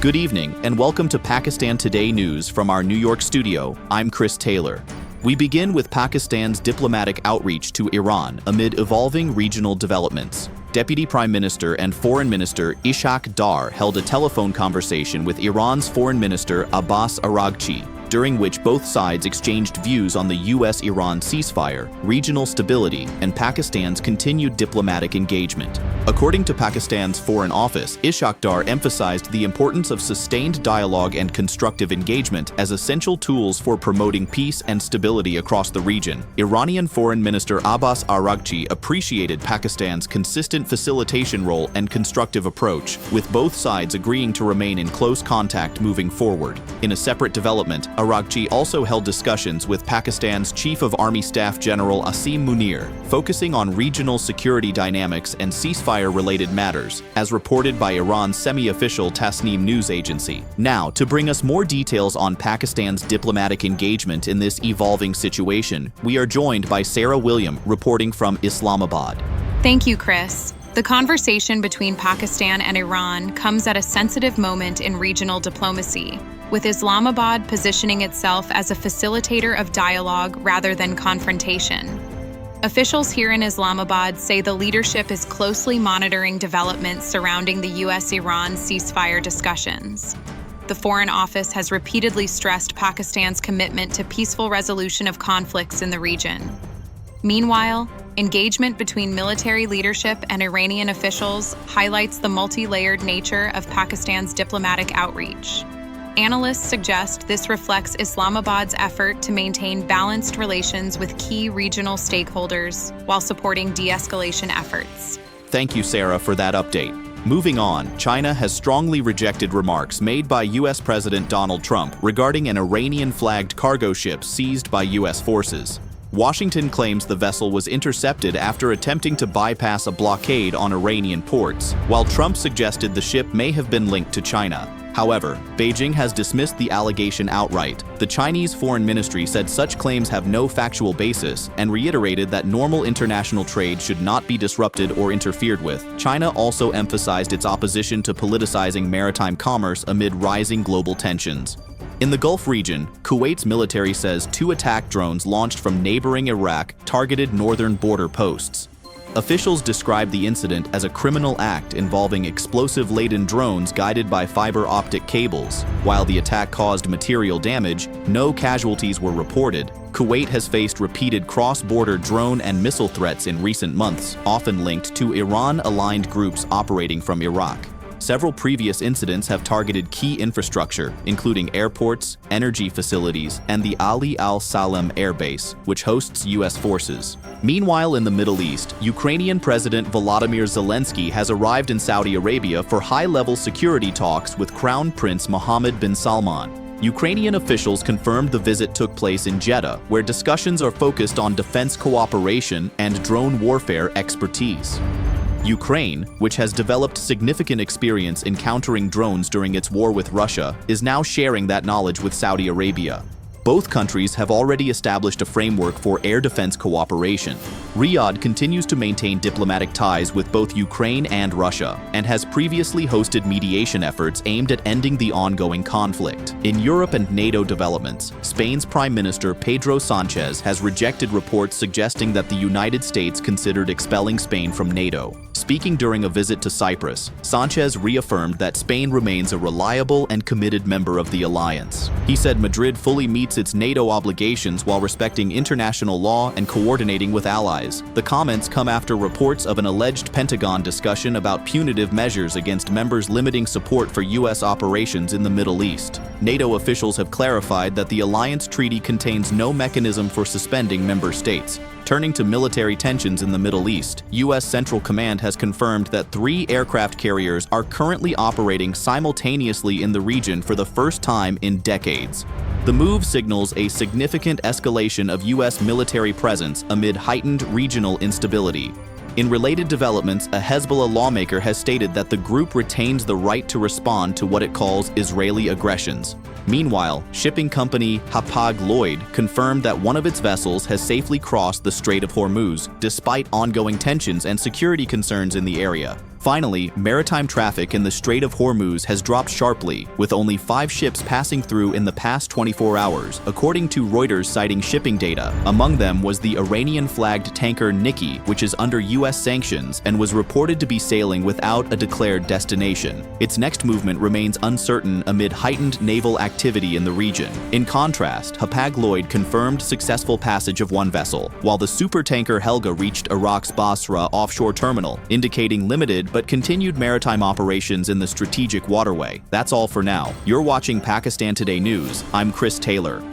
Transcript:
Good evening, and welcome to Pakistan Today News from our New York studio. I'm Chris Taylor. We begin with Pakistan's diplomatic outreach to Iran amid evolving regional developments. Deputy Prime Minister and Foreign Minister Ishaq Dar held a telephone conversation with Iran's Foreign Minister Abbas Araghchi, during which both sides exchanged views on the U.S.-Iran ceasefire, regional stability, and Pakistan's continued diplomatic engagement. According to Pakistan's Foreign Office, Ishaq Dar emphasized the importance of sustained dialogue and constructive engagement as essential tools for promoting peace and stability across the region. Iranian Foreign Minister Abbas Araghchi appreciated Pakistan's consistent facilitation role and constructive approach, with both sides agreeing to remain in close contact moving forward. In a separate development, Araghchi also held discussions with Pakistan's Chief of Army Staff General Asim Munir, focusing on regional security dynamics and ceasefire-related matters, as reported by Iran's semi-official Tasnim news agency. Now, to bring us more details on Pakistan's diplomatic engagement in this evolving situation, we are joined by Sarah William, reporting from Islamabad. Thank you, Chris. The conversation between Pakistan and Iran comes at a sensitive moment in regional diplomacy, with Islamabad positioning itself as a facilitator of dialogue rather than confrontation. Officials here in Islamabad say the leadership is closely monitoring developments surrounding the U.S.-Iran ceasefire discussions. The Foreign Office has repeatedly stressed Pakistan's commitment to peaceful resolution of conflicts in the region. Meanwhile, engagement between military leadership and Iranian officials highlights the multi-layered nature of Pakistan's diplomatic outreach. Analysts suggest this reflects Islamabad's effort to maintain balanced relations with key regional stakeholders while supporting de-escalation efforts. Thank you, Sarah, for that update. Moving on, China has strongly rejected remarks made by U.S. President Donald Trump regarding an Iranian-flagged cargo ship seized by U.S. forces. Washington claims the vessel was intercepted after attempting to bypass a blockade on Iranian ports, while Trump suggested the ship may have been linked to China. However, Beijing has dismissed the allegation outright. The Chinese Foreign Ministry said such claims have no factual basis and reiterated that normal international trade should not be disrupted or interfered with. China also emphasized its opposition to politicizing maritime commerce amid rising global tensions. In the Gulf region, Kuwait's military says 2 attack drones launched from neighboring Iraq targeted northern border posts. Officials described the incident as a criminal act involving explosive-laden drones guided by fiber optic cables. While the attack caused material damage, no casualties were reported. Kuwait has faced repeated cross-border drone and missile threats in recent months, often linked to Iran-aligned groups operating from Iraq. Several previous incidents have targeted key infrastructure, including airports, energy facilities, and the Ali al-Salem Air Base, which hosts U.S. forces. Meanwhile, in the Middle East, Ukrainian President Volodymyr Zelensky has arrived in Saudi Arabia for high-level security talks with Crown Prince Mohammed bin Salman. Ukrainian officials confirmed the visit took place in Jeddah, where discussions are focused on defense cooperation and drone warfare expertise. Ukraine, which has developed significant experience in countering drones during its war with Russia, is now sharing that knowledge with Saudi Arabia. Both countries have already established a framework for air defense cooperation. Riyadh continues to maintain diplomatic ties with both Ukraine and Russia, and has previously hosted mediation efforts aimed at ending the ongoing conflict. In Europe and NATO developments, Spain's Prime Minister Pedro Sanchez has rejected reports suggesting that the United States considered expelling Spain from NATO. Speaking during a visit to Cyprus, Sanchez reaffirmed that Spain remains a reliable and committed member of the alliance. He said Madrid fully meets its NATO obligations while respecting international law and coordinating with allies. The comments come after reports of an alleged Pentagon discussion about punitive measures against members limiting support for U.S. operations in the Middle East. NATO officials have clarified that the alliance treaty contains no mechanism for suspending member states. Turning to military tensions in the Middle East, U.S. Central Command has confirmed that 3 aircraft carriers are currently operating simultaneously in the region for the first time in decades. The move signals a significant escalation of U.S. military presence amid heightened regional instability. In related developments, a Hezbollah lawmaker has stated that the group retains the right to respond to what it calls Israeli aggressions. Meanwhile, shipping company Hapag-Lloyd confirmed that one of its vessels has safely crossed the Strait of Hormuz, despite ongoing tensions and security concerns in the area. Finally, maritime traffic in the Strait of Hormuz has dropped sharply, with only 5 ships passing through in the past 24 hours, according to Reuters citing shipping data. Among them was the Iranian-flagged tanker Nikki, which is under U.S. sanctions and was reported to be sailing without a declared destination. Its next movement remains uncertain amid heightened naval activity in the region. In contrast, Hapag-Lloyd confirmed successful passage of one vessel, while the supertanker Helga reached Iraq's Basra offshore terminal, indicating limited but continued maritime operations in the strategic waterway. That's all for now. You're watching Pakistan Today News. I'm Chris Taylor.